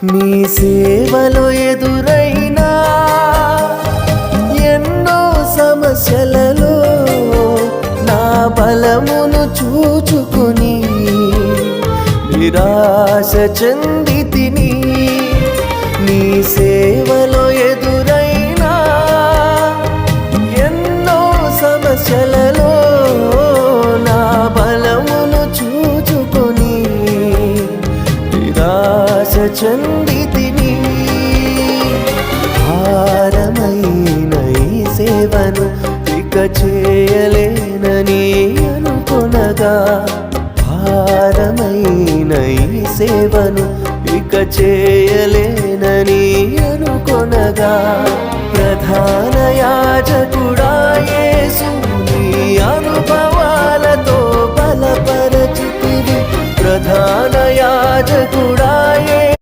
నీ సేవలో ఎదురైనా ఎన్నో సమస్యలలో నా బలమును చూచుకొని నిరాశ చెందితిని. నీ సేవలో ఎదురైనా ఎన్నో సమస్యలలో నా బలమును చూచుకొని నిరాశ చెందితిని. భారమైన ఈ సేవను ఇక చేయలేనని అనుకొనగా, భారమైన ఈ సేవను ఇక చేయలేనని అనుకొనగా, ప్రధాన యాజకుడా యేసు నీ అనుభవాలతో బలపరచితివి. ప్రధాన యాజకుడా